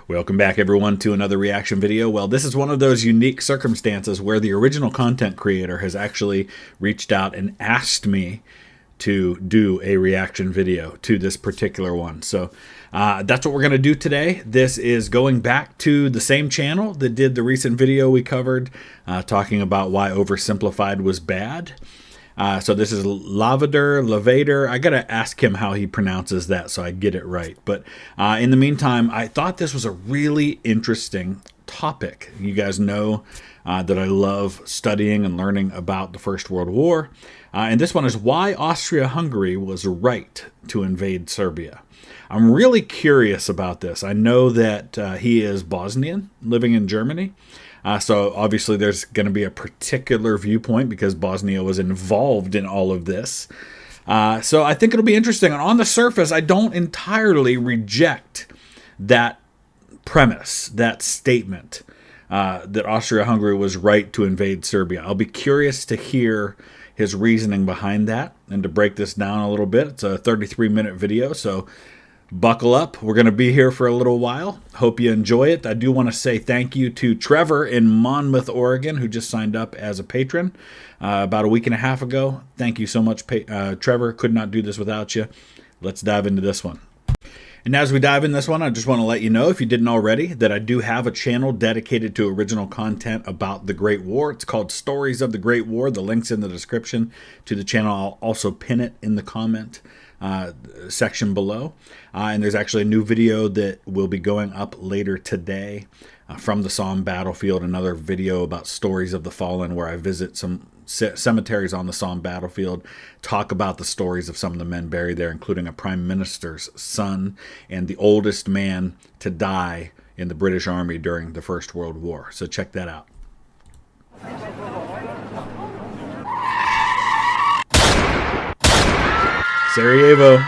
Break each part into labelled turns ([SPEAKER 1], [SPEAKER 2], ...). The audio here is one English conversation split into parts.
[SPEAKER 1] Welcome back, everyone, to another reaction video. Well, this is one of those unique circumstances where the original content creator has actually reached out and asked me to do a reaction video to this particular one. So that's what we're going to do today. This is going back to the same channel that did the recent video we covered talking about why oversimplified was bad. So this is Lavader. I got to ask him how he pronounces that so I get it right. But in the meantime, I thought this was a really interesting topic. You guys know that I love studying and learning about the First World War. And this one is why Austria-Hungary was right to invade Serbia. I'm really curious about this. I know that he is Bosnian, living in Germany. So obviously there's going to be a particular viewpoint because Bosnia was involved in all of this. So I think it'll be interesting. And on the surface, I don't entirely reject that premise, that statement, that Austria-Hungary was right to invade Serbia. I'll be curious to hear his reasoning behind that and to break this down a little bit. It's a 33-minute video, so buckle up. We're going to be here for a little while. Hope you enjoy it. I do want to say thank you to Trevor in Monmouth, Oregon, who just signed up as a patron about a week and a half ago. Thank you so much, Trevor. Could not do this without you. Let's dive into this one. And as we dive in this one, I just want to let you know, if you didn't already, that I do have a channel dedicated to original content about the Great War. It's called Stories of the Great War. The link's in the description to the channel. I'll also pin it in the comment section below. And there's actually a new video that will be going up later today from the Somme battlefield, another video about stories of the fallen where I visit some cemeteries on the Somme battlefield, talk about the stories of some of the men buried there, including a prime minister's son and the oldest man to die in the British Army during the First World War. So check that out. Sarajevo.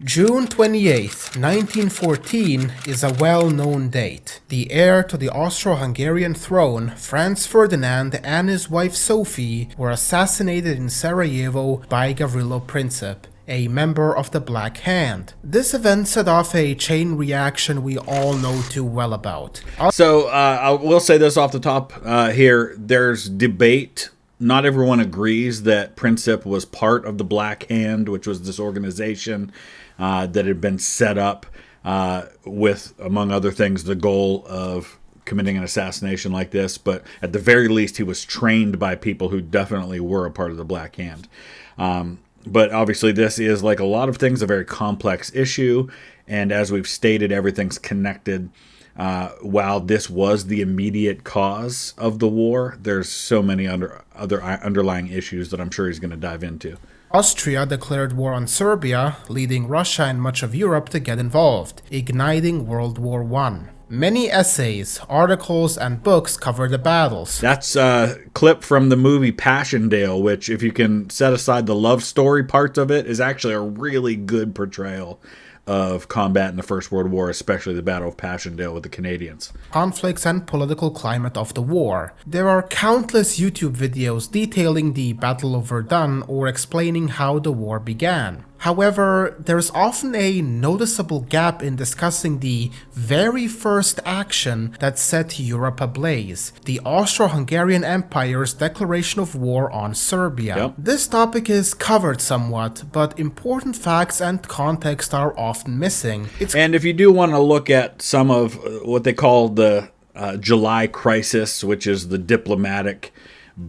[SPEAKER 2] June 28, 1914 is a well-known date. The heir to the Austro-Hungarian throne, Franz Ferdinand, and his wife Sophie were assassinated in Sarajevo by Gavrilo Princip, a member of the Black Hand. This event set off a chain reaction we all know too well about.
[SPEAKER 1] So I will say this off the top here. There's debate. Not everyone agrees that Princip was part of the Black Hand, which was this organization that had been set up with, among other things, the goal of committing an assassination like this. But at the very least, he was trained by people who definitely were a part of the Black Hand. But obviously, this is, like a lot of things, a very complex issue. And as we've stated, everything's connected. While this was the immediate cause of the war, there's so many other underlying issues that I'm sure he's going to dive into.
[SPEAKER 2] Austria declared war on Serbia, leading Russia and much of Europe to get involved, igniting World War I. Many essays, articles, and books cover the battles.
[SPEAKER 1] That's a clip from the movie Passchendaele, which, if you can set aside the love story parts of it, is actually a really good portrayal of combat in the First World War, especially the Battle of Passchendaele with the Canadians.
[SPEAKER 2] Conflicts and political climate of the war. There are countless YouTube videos detailing the Battle of Verdun or explaining how the war began. However, there's often a noticeable gap in discussing the very first action that set Europe ablaze, the Austro-Hungarian Empire's declaration of war on Serbia.
[SPEAKER 1] Yep.
[SPEAKER 2] This topic is covered somewhat, but important facts and context are often missing.
[SPEAKER 1] And if you do want to look at some of what they call the July crisis, which is the diplomatic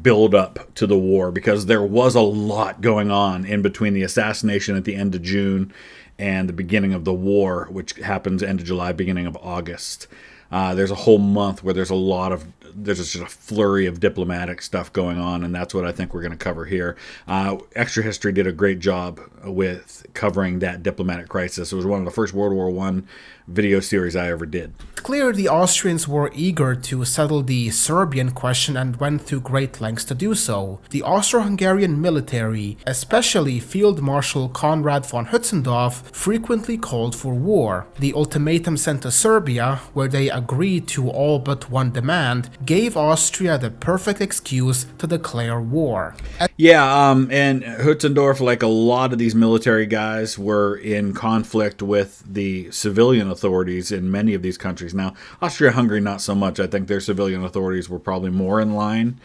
[SPEAKER 1] build up to the war, because there was a lot going on in between the assassination at the end of June and the beginning of the war, which happens end of July, beginning of August. There's a whole month where there's just a flurry of diplomatic stuff going on, and that's what I think we're going to cover here. Extra History did a great job with covering that diplomatic crisis. It was one of the first World War I video series I ever did.
[SPEAKER 2] It's clear the Austrians were eager to settle the Serbian question and went through great lengths to do so. The Austro-Hungarian military, especially Field Marshal Konrad von Hötzendorf, frequently called for war. The ultimatum sent to Serbia, where they agreed to all but one demand, gave Austria the perfect excuse to declare war.
[SPEAKER 1] And Hötzendorf, like a lot of these military guys, were in conflict with the civilian authorities in many of these countries, now. Austria-Hungary, not so much. I think their civilian authorities were probably more in line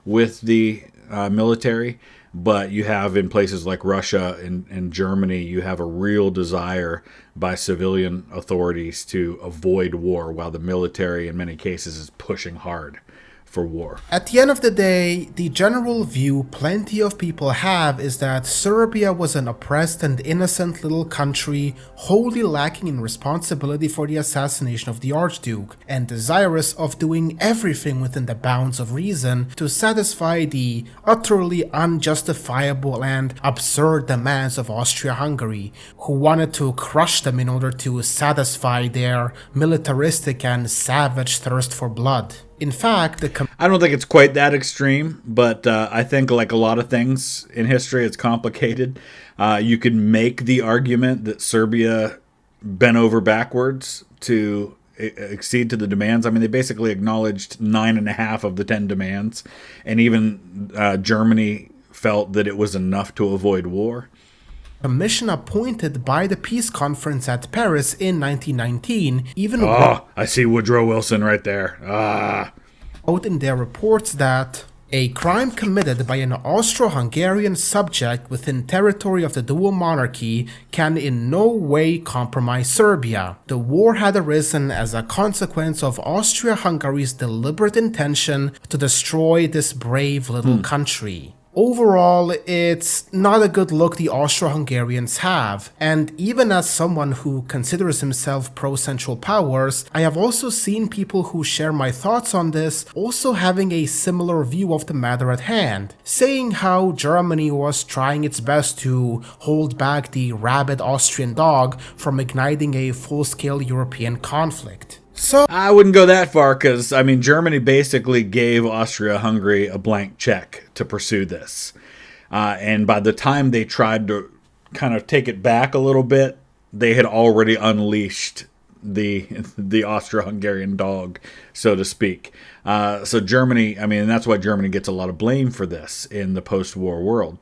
[SPEAKER 1] with the military. But you have in places like Russia and Germany, you have a real desire by civilian authorities to avoid war, while the military in many cases is pushing hard for war.
[SPEAKER 2] At the end of the day, the general view plenty of people have is that Serbia was an oppressed and innocent little country wholly lacking in responsibility for the assassination of the Archduke, and desirous of doing everything within the bounds of reason to satisfy the utterly unjustifiable and absurd demands of Austria-Hungary, who wanted to crush them in order to satisfy their militaristic and savage thirst for blood. In fact,
[SPEAKER 1] I don't think it's quite that extreme, but I think like a lot of things in history, it's complicated. You could make the argument that Serbia bent over backwards to accede to the demands. I mean, they basically acknowledged 9.5 of the 10 demands, and even Germany felt that it was enough to avoid war.
[SPEAKER 2] A mission appointed by the peace conference at Paris in 1919 even
[SPEAKER 1] I see Woodrow Wilson right there.
[SPEAKER 2] wrote in their reports that a crime committed by an Austro-Hungarian subject within territory of the dual monarchy can in no way compromise Serbia. The war had arisen as a consequence of Austria-Hungary's deliberate intention to destroy this brave little country. Overall, it's not a good look the Austro-Hungarians have, and even as someone who considers himself pro-Central Powers, I have also seen people who share my thoughts on this also having a similar view of the matter at hand, saying how Germany was trying its best to hold back the rabid Austrian dog from igniting a full-scale European conflict. So
[SPEAKER 1] I wouldn't go that far because, I mean, Germany basically gave Austria-Hungary a blank check to pursue this. And by the time they tried to kind of take it back a little bit, they had already unleashed the Austro-Hungarian dog, so to speak. So Germany, I mean, and that's why Germany gets a lot of blame for this in the post-war world,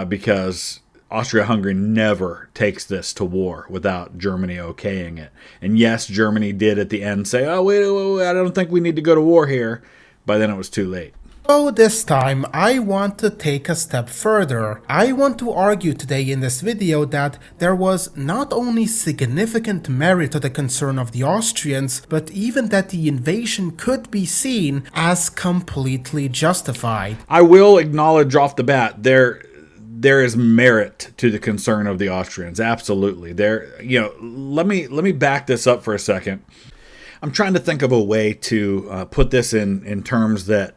[SPEAKER 1] because Austria-Hungary never takes this to war without Germany okaying it. And yes, Germany did at the end say, oh, wait, I don't think we need to go to war here. By then it was too late.
[SPEAKER 2] So this time, I want to take a step further. I want to argue today in this video that there was not only significant merit to the concern of the Austrians, but even that the invasion could be seen as completely justified.
[SPEAKER 1] I will acknowledge off the bat, there is merit to the concern of the Austrians. Absolutely. Let me back this up for a second. I'm trying to think of a way to put this in terms that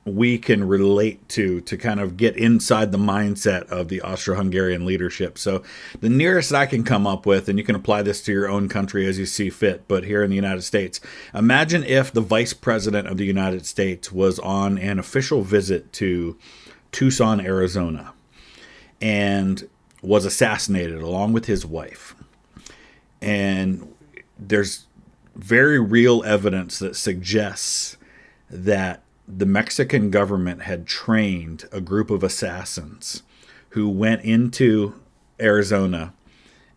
[SPEAKER 1] we can relate to kind of get inside the mindset of the Austro-Hungarian leadership. So the nearest I can come up with, and you can apply this to your own country as you see fit, but here in the United States, imagine if the Vice President of the United States was on an official visit to Tucson, Arizona, and was assassinated along with his wife. And there's very real evidence that suggests that the Mexican government had trained a group of assassins who went into Arizona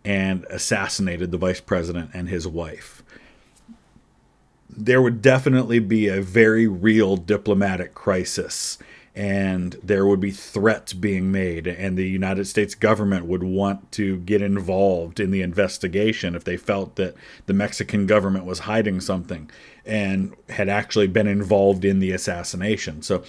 [SPEAKER 1] and assassinated the vice president and his wife. There would definitely be a very real diplomatic crisis, and there would be threats being made, and the United States government would want to get involved in the investigation if they felt that the Mexican government was hiding something and had actually been involved in the assassination. So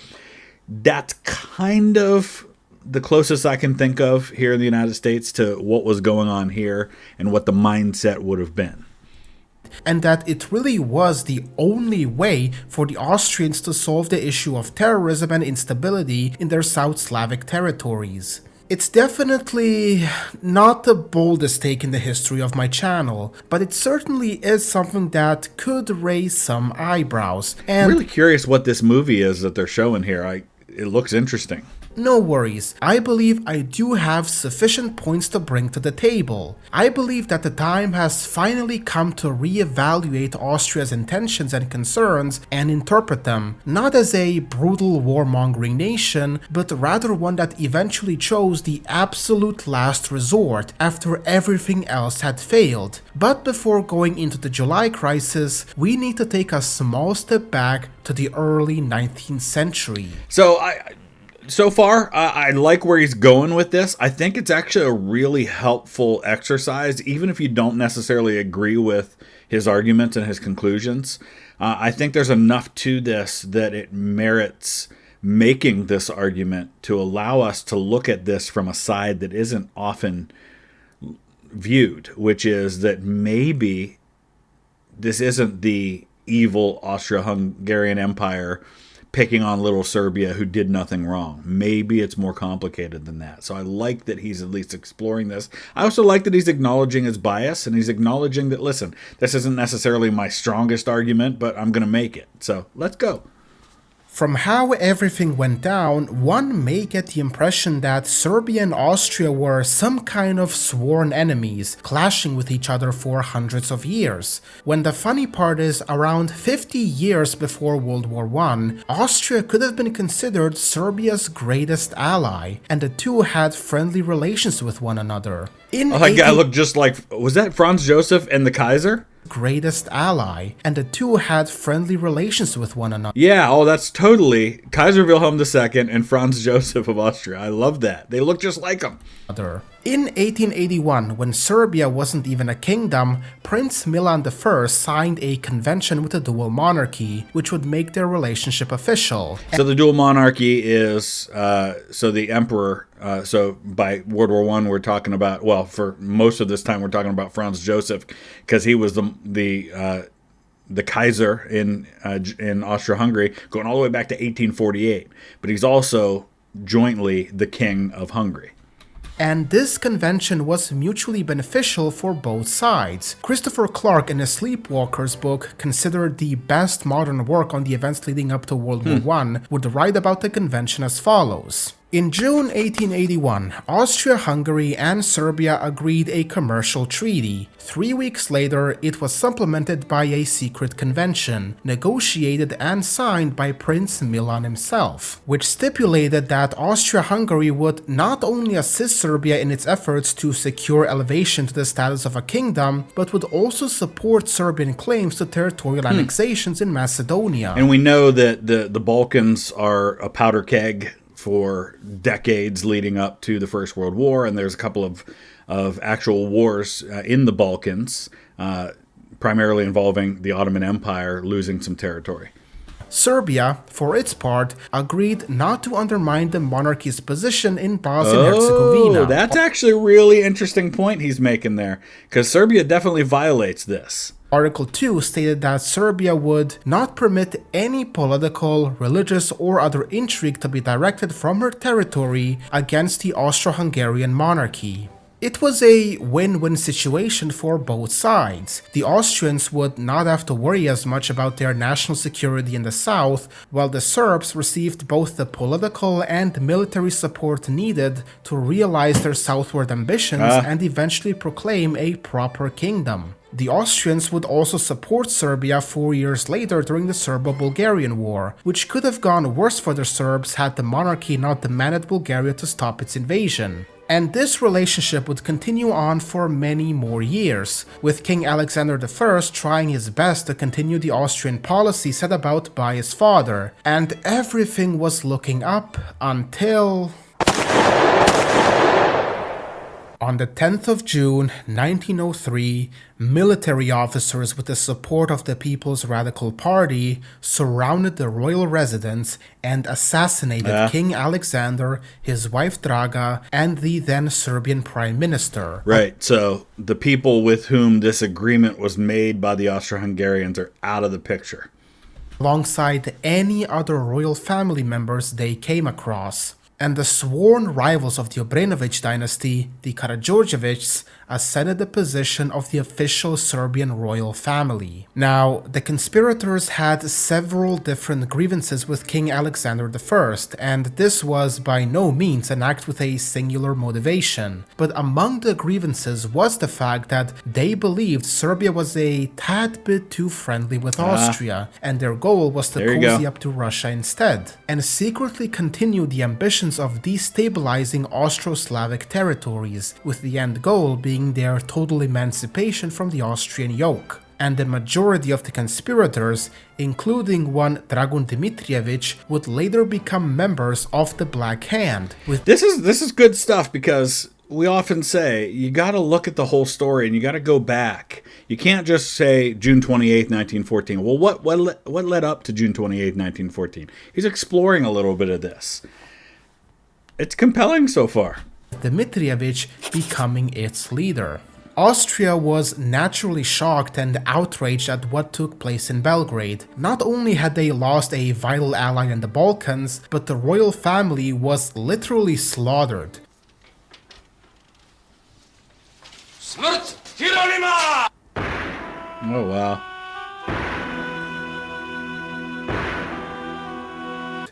[SPEAKER 1] that's kind of the closest I can think of here in the United States to what was going on here and what the mindset would have been.
[SPEAKER 2] And that it really was the only way for the Austrians to solve the issue of terrorism and instability in their South Slavic territories. It's definitely not the boldest take in the history of my channel, but it certainly is something that could raise some eyebrows. And
[SPEAKER 1] I'm really curious what this movie is that they're showing here. It looks interesting.
[SPEAKER 2] No worries, I believe I do have sufficient points to bring to the table. I believe that the time has finally come to re-evaluate Austria's intentions and concerns and interpret them, not as a brutal warmongering nation, but rather one that eventually chose the absolute last resort after everything else had failed. But before going into the July crisis, we need to take a small step back to the early 19th century.
[SPEAKER 1] So far, I like where he's going with this. I think it's actually a really helpful exercise, even if you don't necessarily agree with his arguments and his conclusions. I think there's enough to this that it merits making this argument to allow us to look at this from a side that isn't often viewed, which is that maybe this isn't the evil Austria-Hungarian Empire picking on little Serbia who did nothing wrong. Maybe it's more complicated than that. So I like that he's at least exploring this. I also like that he's acknowledging his bias, and he's acknowledging that, listen, this isn't necessarily my strongest argument, but I'm going to make it. So let's go.
[SPEAKER 2] From how everything went down, one may get the impression that Serbia and Austria were some kind of sworn enemies, clashing with each other for hundreds of years. When the funny part is, around 50 years before World War I, Austria could have been considered Serbia's greatest ally, and the two had friendly relations with one another.
[SPEAKER 1] That guy looked just like, was that Franz Josef and the Kaiser?
[SPEAKER 2] Greatest ally, and the two had friendly relations with one another.
[SPEAKER 1] Yeah, that's totally Kaiser Wilhelm II and Franz Josef of Austria. I love that. They look just like him.
[SPEAKER 2] In 1881, when Serbia wasn't even a kingdom, Prince Milan I signed a convention with the dual monarchy, which would make their relationship official.
[SPEAKER 1] So the dual monarchy is, so the emperor, so by World War I, we're talking about, well, for most of this time, we're talking about Franz Josef, because he was the Kaiser in Austria-Hungary, going all the way back to 1848. But he's also jointly the king of Hungary.
[SPEAKER 2] And this convention was mutually beneficial for both sides. Christopher Clark, in his Sleepwalkers book, considered the best modern work on the events leading up to World War I, would write about the convention as follows. In June 1881, Austria-Hungary and Serbia agreed a commercial treaty. 3 weeks later, it was supplemented by a secret convention, negotiated and signed by Prince Milan himself, which stipulated that Austria-Hungary would not only assist Serbia in its efforts to secure elevation to the status of a kingdom, but would also support Serbian claims to territorial annexations in Macedonia.
[SPEAKER 1] And we know that the Balkans are a powder keg for decades leading up to the First World War, and there's a couple of actual wars in the Balkans, primarily involving the Ottoman Empire losing some territory.
[SPEAKER 2] Serbia, for its part, agreed not to undermine the monarchy's position in Bosnia and Herzegovina.
[SPEAKER 1] That's actually a really interesting point he's making there, because Serbia definitely violates this.
[SPEAKER 2] Article 2 stated that Serbia would not permit any political, religious, or other intrigue to be directed from her territory against the Austro-Hungarian monarchy. It was a win-win situation for both sides. The Austrians would not have to worry as much about their national security in the south, while the Serbs received both the political and military support needed to realize their southward ambitions and eventually proclaim a proper kingdom. The Austrians would also support Serbia 4 years later during the Serbo-Bulgarian War, which could have gone worse for the Serbs had the monarchy not demanded Bulgaria to stop its invasion. And this relationship would continue on for many more years, with King Alexander I trying his best to continue the Austrian policy set about by his father, and everything was looking up until... On the 10th of June, 1903, military officers with the support of the People's Radical Party surrounded the royal residence and assassinated King Alexander, his wife Draga, and the then Serbian Prime Minister.
[SPEAKER 1] Right, so the people with whom this agreement was made by the Austro-Hungarians are out of the picture,
[SPEAKER 2] alongside any other royal family members they came across. And the sworn rivals of the Obrenović dynasty, the Karađorđevićs, ascended the position of the official Serbian royal family. Now, the conspirators had several different grievances with King Alexander I, and this was by no means an act with a singular motivation. But among the grievances was the fact that they believed Serbia was a tad bit too friendly with Austria, and their goal was to cozy up to Russia instead, and secretly continue the ambitions of destabilizing Austro-Slavic territories, with the end goal being their total emancipation from the Austrian yoke. And the majority of the conspirators, including one Dragun Dmitrievich, would later become members of the Black Hand.
[SPEAKER 1] This is good stuff, because we often say you got to look at the whole story and you got to go back. You can't just say June 28, 1914. Well, what led up to June 28, 1914? He's exploring a little bit of this. It's compelling so far.
[SPEAKER 2] Dmitrievich becoming its leader. Austria was naturally shocked and outraged at what took place in Belgrade. Not only had they lost a vital ally in the Balkans, but the royal family was literally slaughtered.
[SPEAKER 1] Oh, wow.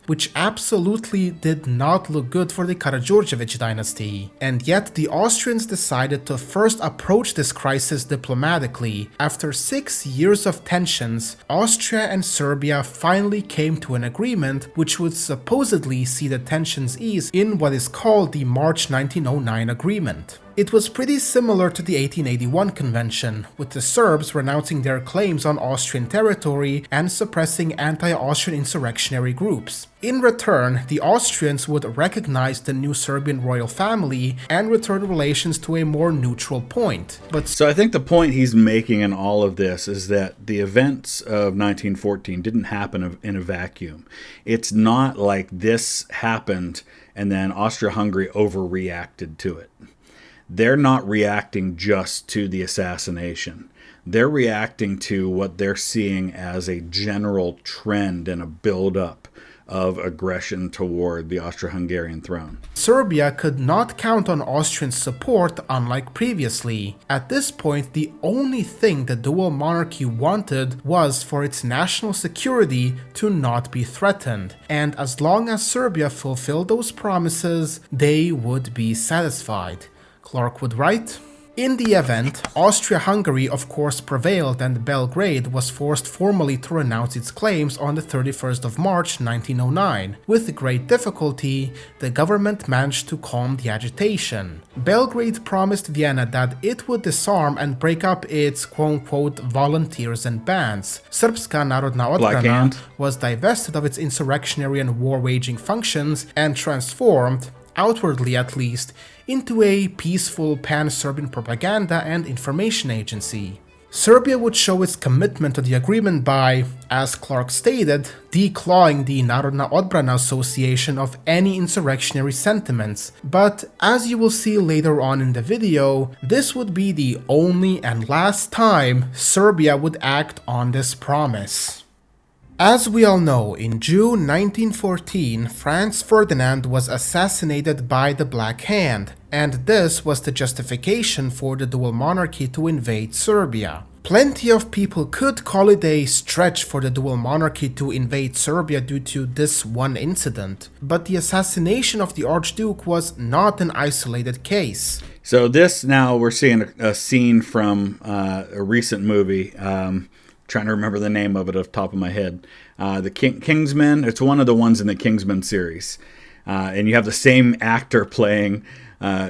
[SPEAKER 2] Which absolutely did not look good for the Karađorđević dynasty. And yet the Austrians decided to first approach this crisis diplomatically. After 6 years of tensions, Austria and Serbia finally came to an agreement which would supposedly see the tensions ease in what is called the March 1909 agreement. It was pretty similar to the 1881 convention, with the Serbs renouncing their claims on Austrian territory and suppressing anti-Austrian insurrectionary groups. In return, the Austrians would recognize the new Serbian royal family and return relations to a more neutral point.
[SPEAKER 1] So I think the point he's making in all of this is that the events of 1914 didn't happen in a vacuum. It's not like this happened and then Austria-Hungary overreacted to it. They're not reacting just to the assassination. They're reacting to what they're seeing as a general trend and a build-up of aggression toward the Austro-Hungarian throne.
[SPEAKER 2] Serbia could not count on Austrian support unlike previously. At this point, the only thing the dual monarchy wanted was for its national security to not be threatened, and as long as Serbia fulfilled those promises, they would be satisfied. Clark would write, "In the event, Austria-Hungary of course prevailed and Belgrade was forced formally to renounce its claims on the 31st of March 1909. With great difficulty, the government managed to calm the agitation. Belgrade promised Vienna that it would disarm and break up its quote-unquote volunteers and bands. Srpska Narodna Odbrana was divested of its insurrectionary and war-waging functions and transformed, outwardly at least, into a peaceful pan-Serbian propaganda and information agency. Serbia would show its commitment to the agreement by, as Clark stated, declawing the Narodna Odbrana Association of any insurrectionary sentiments, but as you will see later on in the video, this would be the only and last time Serbia would act on this promise. As we all know, in June 1914, Franz Ferdinand was assassinated by the Black Hand, and this was the justification for the dual monarchy to invade Serbia. Plenty of people could call it a stretch for the dual monarchy to invade Serbia due to this one incident, but the assassination of the Archduke was not an isolated case.
[SPEAKER 1] So this, now we're seeing a scene from a recent movie. Trying to remember the name of it off the top of my head. The Kingsman. It's one of the ones in the Kingsman series. And you have the same actor playing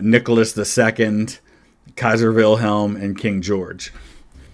[SPEAKER 1] Nicholas II, Kaiser Wilhelm, and King George.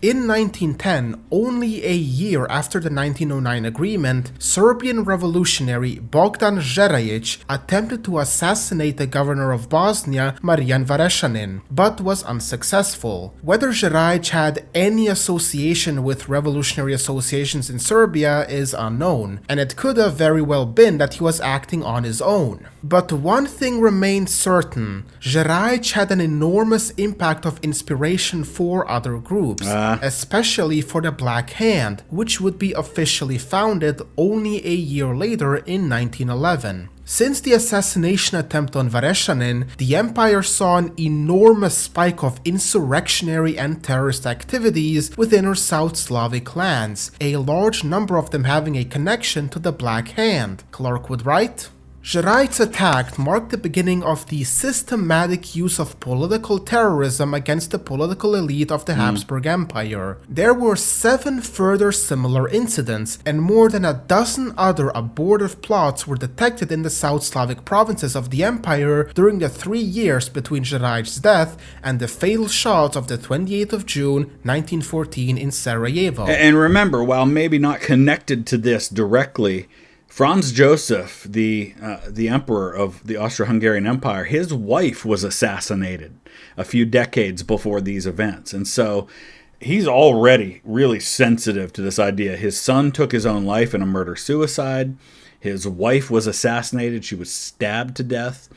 [SPEAKER 2] In 1910, only a year after the 1909 agreement, Serbian revolutionary Bogdan Žerajić attempted to assassinate the governor of Bosnia, Marijan Varešanin, but was unsuccessful. Whether Žerajić had any association with revolutionary associations in Serbia is unknown, and it could have very well been that he was acting on his own. But one thing remained certain: Žerajić had an enormous impact of inspiration for other groups, especially for the Black Hand, which would be officially founded only a year later in 1911. Since the assassination attempt on Vareshanin, the empire saw an enormous spike of insurrectionary and terrorist activities within her South Slavic lands, a large number of them having a connection to the Black Hand. Clark would write, July's attack marked the beginning of the systematic use of political terrorism against the political elite of the Habsburg Empire. There were 7 further similar incidents, and more than a dozen other abortive plots were detected in the South Slavic provinces of the empire during the 3 years between July's death and the fatal shot of the 28th of June 1914 in Sarajevo.
[SPEAKER 1] And remember, while maybe not connected to this directly, Franz Joseph, the emperor of the Austro-Hungarian Empire, his wife was assassinated a few decades before these events. And so he's already really sensitive to this idea. His son took his own life in a murder-suicide. His wife was assassinated. She was stabbed to death.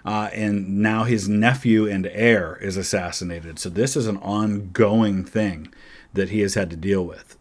[SPEAKER 1] And now his nephew and heir is assassinated. So this is an ongoing thing that he has had to deal with.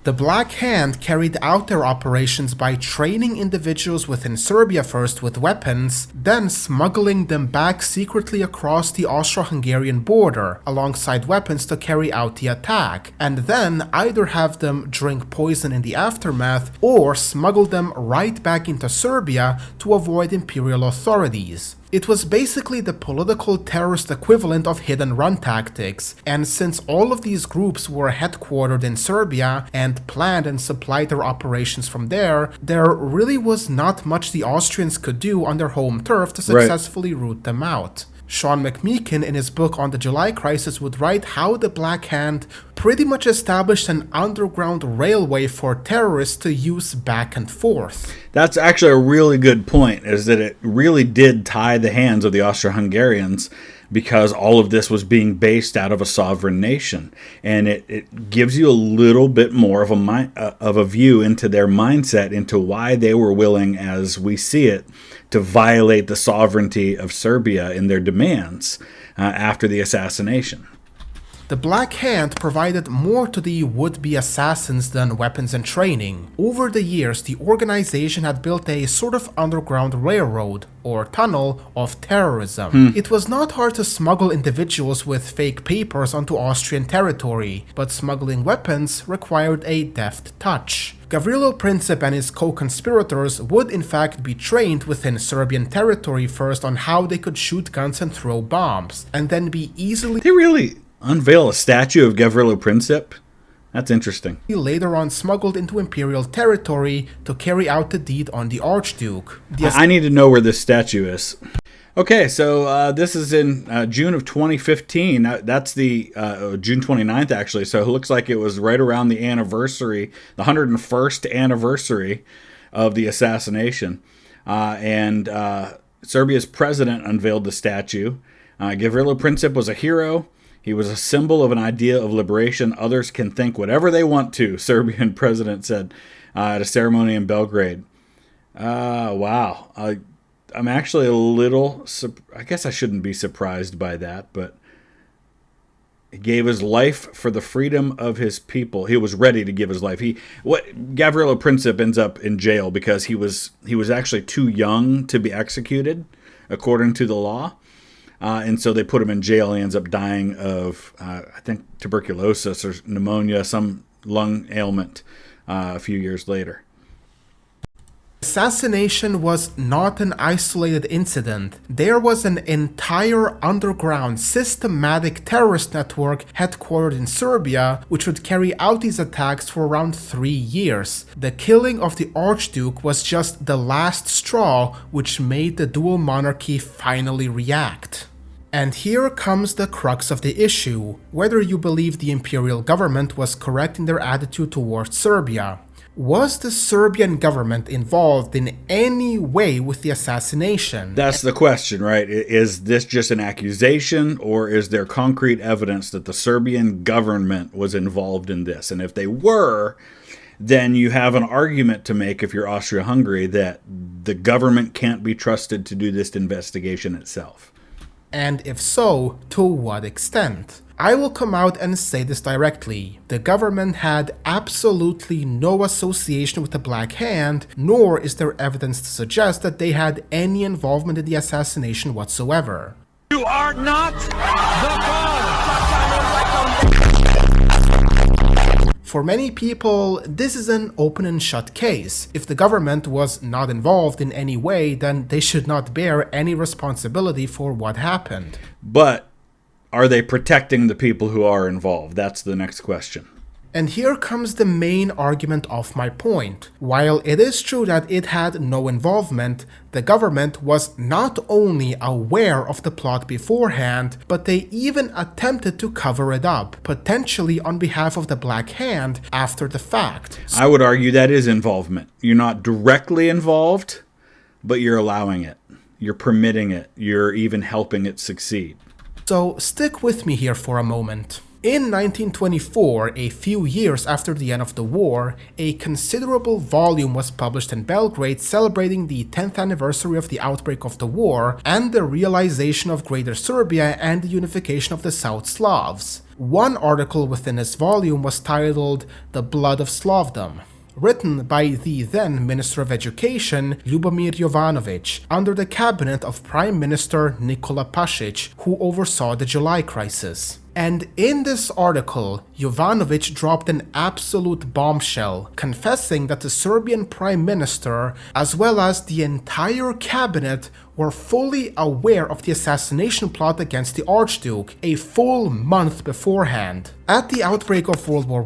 [SPEAKER 2] The Black Hand carried out their operations by training individuals within Serbia first with weapons, then smuggling them back secretly across the Austro-Hungarian border alongside weapons to carry out the attack, and then either have them drink poison in the aftermath or smuggle them right back into Serbia to avoid imperial authorities. It was basically the political terrorist equivalent of hit-and-run tactics, and since all of these groups were headquartered in Serbia and planned and supplied their operations from there really was not much the Austrians could do on their home turf to successfully root them out. Sean McMeekin, in his book on the July Crisis, would write how the Black Hand pretty much established an underground railway for terrorists to use back and forth.
[SPEAKER 1] That's actually a really good point, is that it really did tie the hands of the Austro-Hungarians because all of this was being based out of a sovereign nation. And it gives you a little bit more of a view into their mindset, into why they were willing, as we see it, to violate the sovereignty of Serbia in their demands after the assassination.
[SPEAKER 2] The Black Hand provided more to the would-be assassins than weapons and training. Over the years, the organization had built a sort of underground railroad, or tunnel, of terrorism. It was not hard to smuggle individuals with fake papers onto Austrian territory, but smuggling weapons required a deft touch. Gavrilo Princip and his co-conspirators would in fact be trained within Serbian territory first on how they could shoot guns and throw bombs, and then be easily...
[SPEAKER 1] They really unveil a statue of Gavrilo Princip? That's interesting.
[SPEAKER 2] Later on smuggled into imperial territory to carry out the deed on the Archduke.
[SPEAKER 1] I need to know where this statue is. Okay, so this is in June of 2015. That's the June 29th, actually. So it looks like it was right around the anniversary, the 101st anniversary of the assassination. And Serbia's president unveiled the statue. Gavrilo Princip was a hero. He was a symbol of an idea of liberation. Others can think whatever they want to, Serbian president said at a ceremony in Belgrade. Wow. I'm actually a little... I guess I shouldn't be surprised by that, but he gave his life for the freedom of his people. He was ready to give his life. Gavrilo Princip ends up in jail because he was actually too young to be executed, according to the law. And so they put him in jail. He ends up dying of, I think, tuberculosis or pneumonia, some lung ailment a few years later.
[SPEAKER 2] Assassination was not an isolated incident. There was an entire underground systematic terrorist network headquartered in Serbia which would carry out these attacks for around 3 years. The killing of the Archduke was just the last straw which made the dual monarchy finally react. And here comes the crux of the issue, whether you believe the imperial government was correct in their attitude towards Serbia. Was the Serbian government involved in any way with the assassination?
[SPEAKER 1] That's the question, right? Is this just an accusation, or is there concrete evidence that the Serbian government was involved in this? And if they were, then you have an argument to make, if you're Austria-Hungary, that the government can't be trusted to do this investigation itself.
[SPEAKER 2] And if so, to what extent? I will come out and say this directly. The government had absolutely no association with the Black Hand, nor is there evidence to suggest that they had any involvement in the assassination whatsoever.
[SPEAKER 3] You are not the cause!
[SPEAKER 2] For many people, this is an open and shut case. If the government was not involved in any way, then they should not bear any responsibility for what happened.
[SPEAKER 1] But are they protecting the people who are involved? That's the next question.
[SPEAKER 2] And here comes the main argument of my point. While it is true that it had no involvement, the government was not only aware of the plot beforehand, but they even attempted to cover it up, potentially on behalf of the Black Hand after the fact.
[SPEAKER 1] I would argue that is involvement. You're not directly involved, but you're allowing it. You're permitting it. You're even helping it succeed.
[SPEAKER 2] So stick with me here for a moment. In 1924, a few years after the end of the war, a considerable volume was published in Belgrade celebrating the 10th anniversary of the outbreak of the war and the realization of Greater Serbia and the unification of the South Slavs. One article within this volume was titled "The Blood of Slavdom," written by the then Minister of Education, Ljubomir Jovanovic, under the cabinet of Prime Minister Nikola Pasic, who oversaw the July crisis. And in this article, Jovanovic dropped an absolute bombshell, confessing that the Serbian Prime Minister, as well as the entire cabinet, were fully aware of the assassination plot against the Archduke a full month beforehand. At the outbreak of World War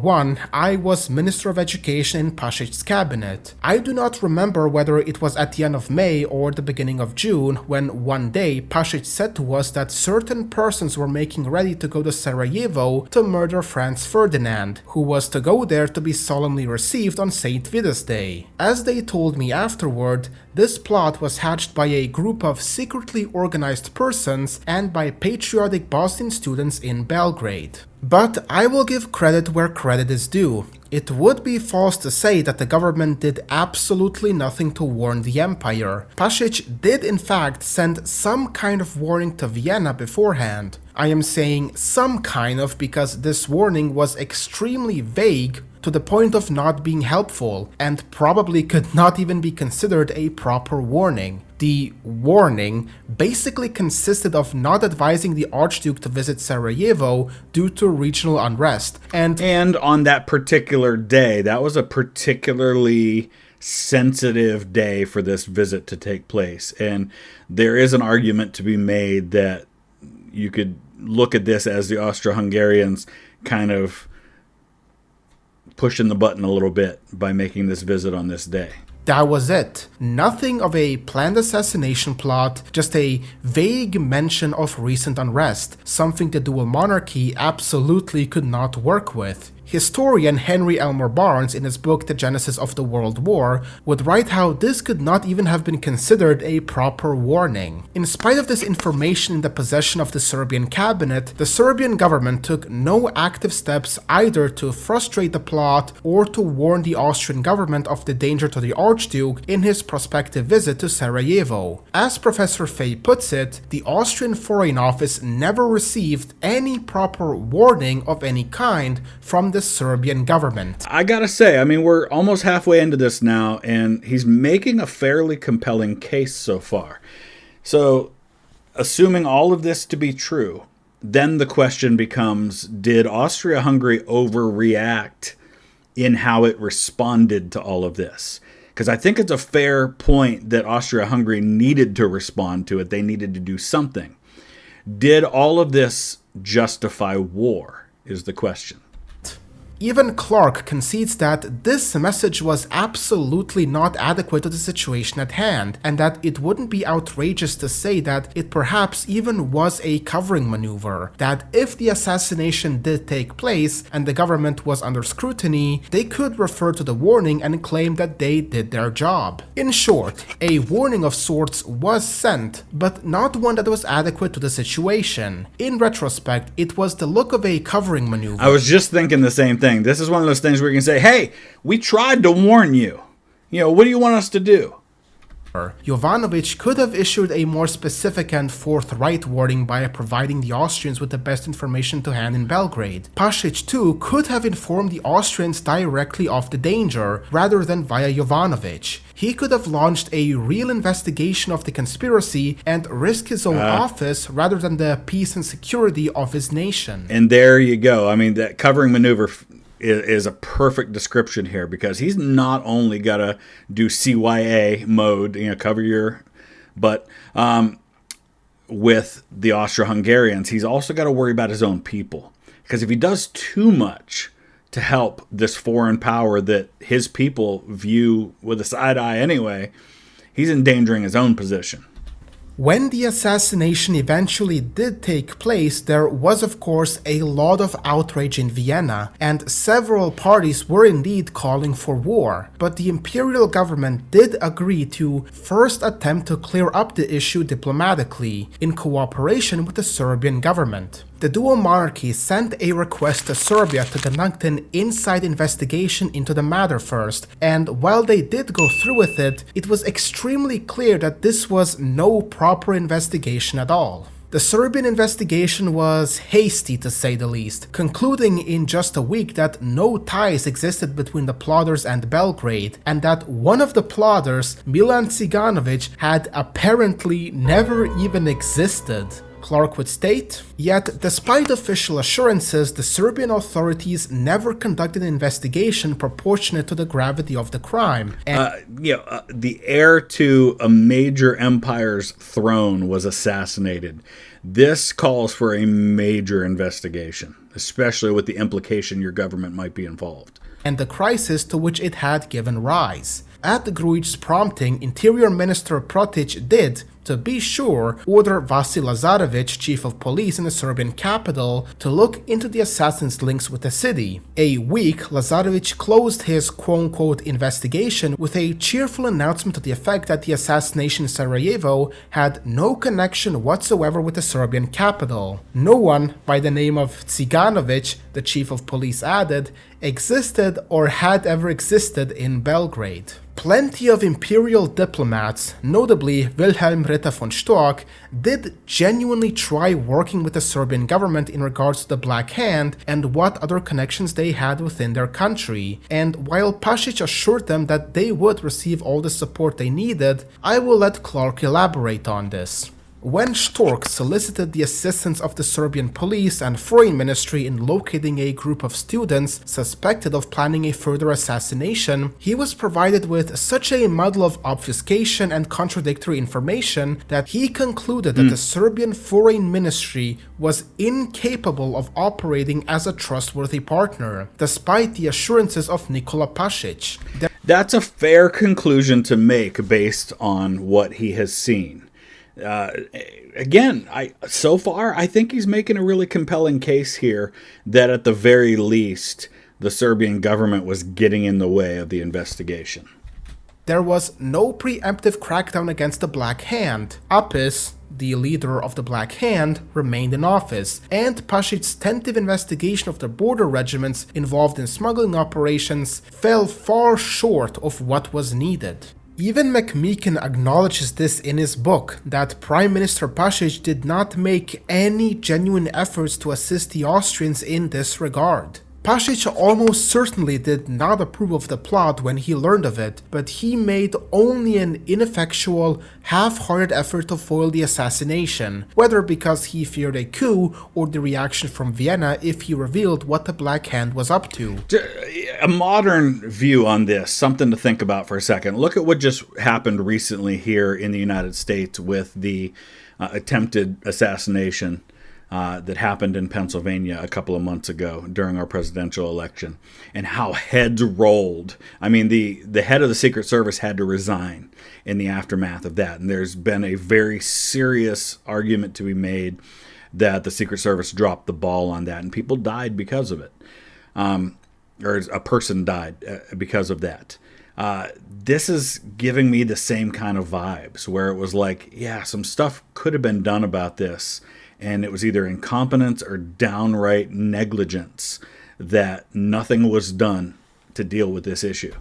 [SPEAKER 2] I was Minister of Education in Pasic's cabinet. I do not remember whether it was at the end of May or the beginning of June when one day Pasic said to us that certain persons were making ready to go to Sarajevo to murder Franz Ferdinand, who was to go there to be solemnly received on St. Vitus Day. As they told me afterward, this plot was hatched by a group of secretly organized persons and by patriotic Bosnian students in Belgrade. But I will give credit where credit is due. It would be false to say that the government did absolutely nothing to warn the empire. Pasic did in fact send some kind of warning to Vienna beforehand. I am saying some kind of because this warning was extremely vague to the point of not being helpful, and probably could not even be considered a proper warning. The warning basically consisted of not advising the Archduke to visit Sarajevo due to regional unrest. And
[SPEAKER 1] on that particular day, that was a particularly sensitive day for this visit to take place. And there is an argument to be made that you could look at this as the Austro-Hungarians kind of pushing the button a little bit by making this visit on this day.
[SPEAKER 2] That was it. Nothing of a planned assassination plot, just a vague mention of recent unrest, something the dual monarchy absolutely could not work with. Historian Henry Elmer Barnes, in his book The Genesis of the World War, would write how this could not even have been considered a proper warning. In spite of this information in the possession of the Serbian cabinet, the Serbian government took no active steps either to frustrate the plot or to warn the Austrian government of the danger to the Archduke in his prospective visit to Sarajevo. As Professor Fay puts it, the Austrian Foreign Office never received any proper warning of any kind from the Serbian government.
[SPEAKER 1] I gotta say, I mean, we're almost halfway into this now, and he's making a fairly compelling case so far. So, assuming all of this to be true, then the question becomes, did Austria-Hungary overreact in how it responded to all of this? Because I think it's a fair point that Austria-Hungary needed to respond to it. They needed to do something. Did all of this justify war, is the question.
[SPEAKER 2] Even Clark concedes that this message was absolutely not adequate to the situation at hand, and that it wouldn't be outrageous to say that it perhaps even was a covering maneuver, that if the assassination did take place and the government was under scrutiny, they could refer to the warning and claim that they did their job. In short, a warning of sorts was sent, but not one that was adequate to the situation. In retrospect, it was the look of a covering maneuver.
[SPEAKER 1] I was just thinking the same thing. This is one of those things where you can say, hey, we tried to warn you. You know, what do you want us to do?
[SPEAKER 2] Jovanovic could have issued a more specific and forthright warning by providing the Austrians with the best information to hand in Belgrade. Pasic too could have informed the Austrians directly of the danger, rather than via Jovanovic. He could have launched a real investigation of the conspiracy and risk his own office rather than the peace and security of his nation.
[SPEAKER 1] And there you go. I mean, that covering maneuver is a perfect description here, because he's not only got to do CYA mode, cover your, but with the Austro-Hungarians, he's also got to worry about his own people. Because if he does too much to help this foreign power that his people view with a side eye anyway, he's endangering his own position.
[SPEAKER 2] When the assassination eventually did take place, there was of course a lot of outrage in Vienna, and several parties were indeed calling for war. But the imperial government did agree to first attempt to clear up the issue diplomatically, in cooperation with the Serbian government. The dual monarchy sent a request to Serbia to conduct an inside investigation into the matter first, and while they did go through with it, it was extremely clear that this was no proper investigation at all. The Serbian investigation was hasty to say the least, concluding in just a week that no ties existed between the plotters and Belgrade, and that one of the plotters, Milan Ciganovic, had apparently never even existed. Clark would state, yet despite official assurances, the Serbian authorities never conducted an investigation proportionate to the gravity of the crime.
[SPEAKER 1] The heir to a major empire's throne was assassinated. This calls for a major investigation, especially with the implication your government might be involved.
[SPEAKER 2] And the crisis to which it had given rise. At the Grujić's prompting, Interior Minister Protic did, to be sure, order Vasil Lazarevic, chief of police in the Serbian capital, to look into the assassin's links with the city. A week, Lazarevic closed his quote-unquote investigation with a cheerful announcement to the effect that the assassination in Sarajevo had no connection whatsoever with the Serbian capital. No one by the name of Ciganovic, the chief of police added, existed or had ever existed in Belgrade. Plenty of imperial diplomats, notably Wilhelm Ritter von Storck, did genuinely try working with the Serbian government in regards to the Black Hand and what other connections they had within their country, and while Pasic assured them that they would receive all the support they needed, I will let Clark elaborate on this. When Storck solicited the assistance of the Serbian police and foreign ministry in locating a group of students suspected of planning a further assassination, he was provided with such a muddle of obfuscation and contradictory information that he concluded that the Serbian foreign ministry was incapable of operating as a trustworthy partner, despite the assurances of Nikola Pasic.
[SPEAKER 1] That's a fair conclusion to make based on what he has seen. Again, so far, I think he's making a really compelling case here that at the very least, the Serbian government was getting in the way of the investigation.
[SPEAKER 2] There was no preemptive crackdown against the Black Hand. Apis, the leader of the Black Hand, remained in office, and Pasic's tentative investigation of the border regiments involved in smuggling operations fell far short of what was needed. Even McMeekin acknowledges this in his book, that Prime Minister Pasic did not make any genuine efforts to assist the Austrians in this regard. Pasic almost certainly did not approve of the plot when he learned of it, but he made only an ineffectual, half-hearted effort to foil the assassination, whether because he feared a coup or the reaction from Vienna if he revealed what the Black Hand was up to.
[SPEAKER 1] A modern view on this, something to think about for a second. Look at what just happened recently here in the United States with the attempted assassination that happened in Pennsylvania a couple of months ago during our presidential election, and how heads rolled. I mean, the head of the Secret Service had to resign in the aftermath of that, and there's been a very serious argument to be made that the Secret Service dropped the ball on that, and people died because of it, or a person died because of that. This is giving me the same kind of vibes, where it was like, yeah, some stuff could have been done about this, and it was either incompetence or downright negligence that nothing was done to deal with this issue.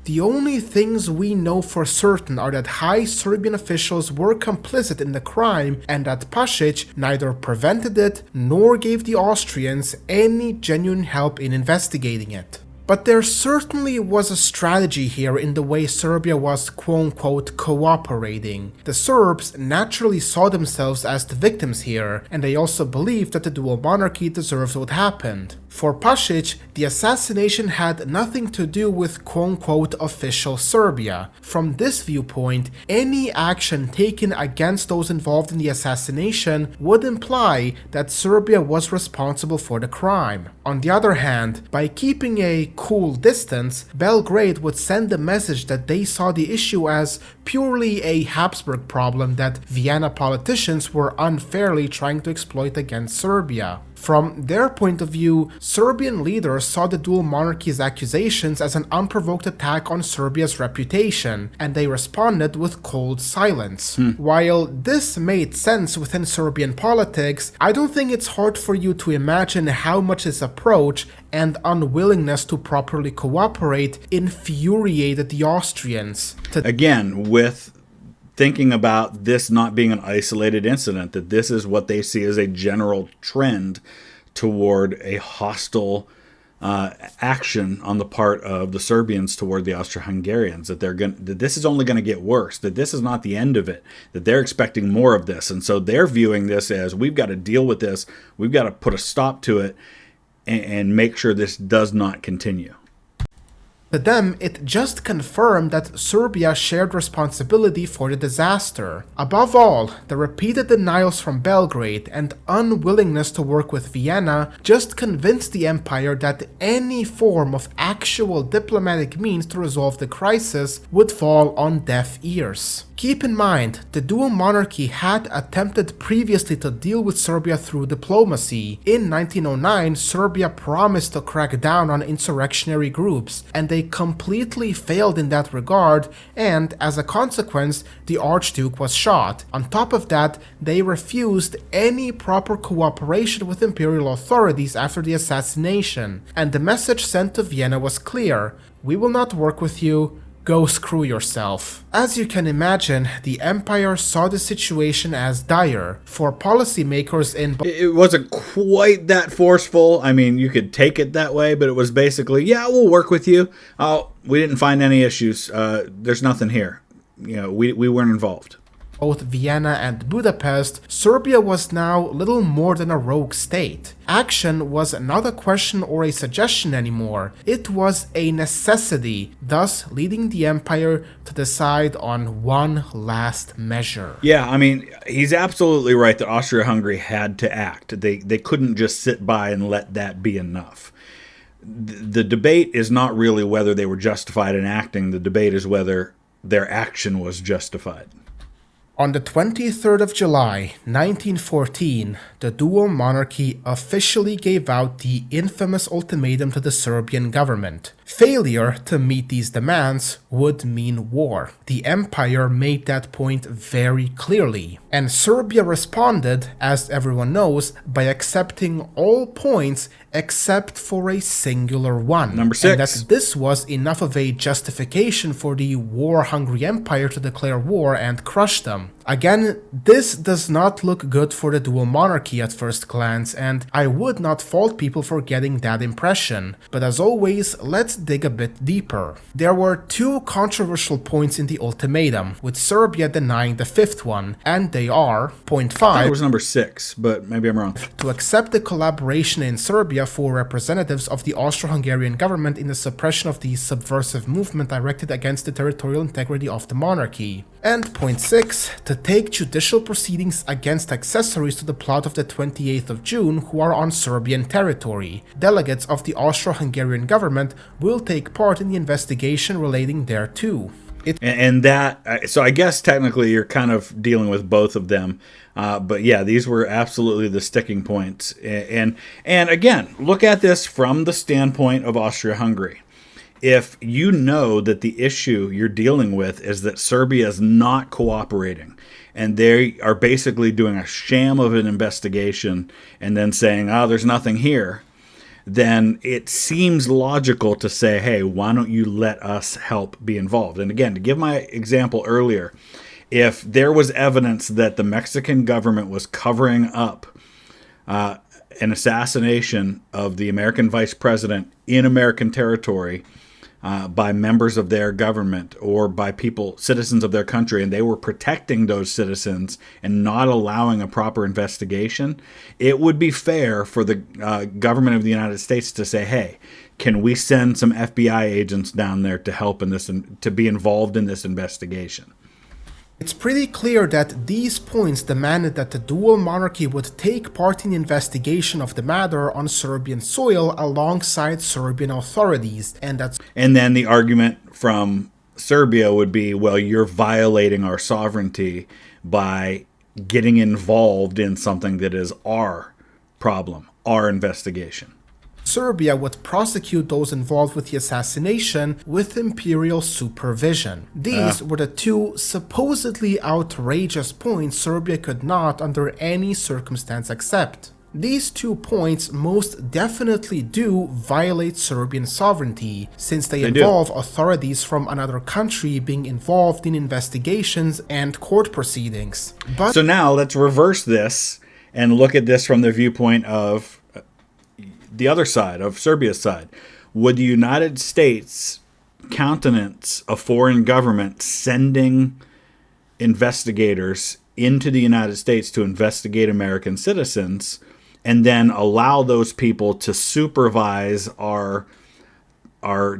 [SPEAKER 2] The only things we know for certain are that high Serbian officials were complicit in the crime and that Pasic neither prevented it nor gave the Austrians any genuine help in investigating it. But there certainly was a strategy here in the way Serbia was quote-unquote cooperating. The Serbs naturally saw themselves as the victims here, and they also believed that the dual monarchy deserved what happened. For Pasic, the assassination had nothing to do with quote-unquote official Serbia. From this viewpoint, any action taken against those involved in the assassination would imply that Serbia was responsible for the crime. On the other hand, by keeping a cool distance, Belgrade would send the message that they saw the issue as purely a Habsburg problem that Vienna politicians were unfairly trying to exploit against Serbia. From their point of view, Serbian leaders saw the dual monarchy's accusations as an unprovoked attack on Serbia's reputation, and they responded with cold silence. While this made sense within Serbian politics, I don't think it's hard for you to imagine how much this approach and unwillingness to properly cooperate infuriated the Austrians.
[SPEAKER 1] Again, with thinking about this not being an isolated incident, that this is what they see as a general trend toward a hostile action on the part of the Serbians toward the Austro-Hungarians, that this is only going to get worse, that this is not the end of it, that they're expecting more of this. And so they're viewing this as, we've got to deal with this, we've got to put a stop to it and make sure this does not continue.
[SPEAKER 2] To them, it just confirmed that Serbia shared responsibility for the disaster. Above all, the repeated denials from Belgrade and unwillingness to work with Vienna just convinced the empire that any form of actual diplomatic means to resolve the crisis would fall on deaf ears. Keep in mind, the dual monarchy had attempted previously to deal with Serbia through diplomacy. In 1909, Serbia promised to crack down on insurrectionary groups, and they completely failed in that regard, and as a consequence, the Archduke was shot. On top of that, they refused any proper cooperation with imperial authorities after the assassination, and the message sent to Vienna was clear: we will not work with you. Go screw yourself. As you can imagine, the empire saw the situation as dire. For policymakers in...
[SPEAKER 1] It wasn't quite that forceful. I mean, you could take it that way, but it was basically, yeah, we'll work with you. Oh, we didn't find any issues. There's nothing here. You know, we weren't involved.
[SPEAKER 2] Both Vienna and Budapest, Serbia was now little more than a rogue state. Action was not a question or a suggestion anymore, it was a necessity, thus leading the empire to decide on one last measure.
[SPEAKER 1] Yeah, I mean, he's absolutely right that Austria-Hungary had to act. They couldn't just sit by and let that be enough. The debate is not really whether they were justified in acting, the debate is whether their action was justified.
[SPEAKER 2] On the 23rd of July, 1914, the dual monarchy officially gave out the infamous ultimatum to the Serbian government. Failure to meet these demands would mean war. The empire made that point very clearly. And Serbia responded, as everyone knows, by accepting all points except for a singular one.
[SPEAKER 1] Number 6.
[SPEAKER 2] And that this was enough of a justification for the war-hungry empire to declare war and crush them. Again, this does not look good for the dual monarchy at first glance, and I would not fault people for getting that impression. But as always, let's dig a bit deeper. There were two controversial points in the ultimatum, with Serbia denying the fifth one, and they are, point 5,
[SPEAKER 1] It was number 6, but maybe I'm wrong.
[SPEAKER 2] to accept the collaboration in Serbia for representatives of the Austro-Hungarian government in the suppression of the subversive movement directed against the territorial integrity of the monarchy. And point 6, to take judicial proceedings against accessories to the plot of the 28th of June who are on Serbian territory. Delegates of the Austro-Hungarian government will take part in the investigation relating thereto.
[SPEAKER 1] And that, so I guess technically you're kind of dealing with both of them. But yeah, these were absolutely the sticking points. And again, look at this from the standpoint of Austria-Hungary. If you know that the issue you're dealing with is that Serbia is not cooperating and they are basically doing a sham of an investigation and then saying, oh, there's nothing here, then it seems logical to say, hey, why don't you let us help be involved? And again, to give my example earlier, if there was evidence that the Mexican government was covering up an assassination of the American vice president in American territory by members of their government or by citizens of their country, and they were protecting those citizens and not allowing a proper investigation, it would be fair for the government of the United States to say, hey, can we send some FBI agents down there to help in this and to be involved in this investigation?
[SPEAKER 2] It's pretty clear that these points demanded that the dual monarchy would take part in the investigation of the matter on Serbian soil alongside Serbian authorities, and then
[SPEAKER 1] the argument from Serbia would be, well, you're violating our sovereignty by getting involved in something that is our problem, our investigation.
[SPEAKER 2] Serbia would prosecute those involved with the assassination with imperial supervision. These were the two supposedly outrageous points Serbia could not, under any circumstance, accept. These 2 points most definitely do violate Serbian sovereignty, since they involve authorities from another country being involved in investigations and court proceedings.
[SPEAKER 1] So now let's reverse this and look at this from the viewpoint of the other side, of Serbia's side. Would the United States countenance a foreign government sending investigators into the United States to investigate American citizens and then allow those people to supervise our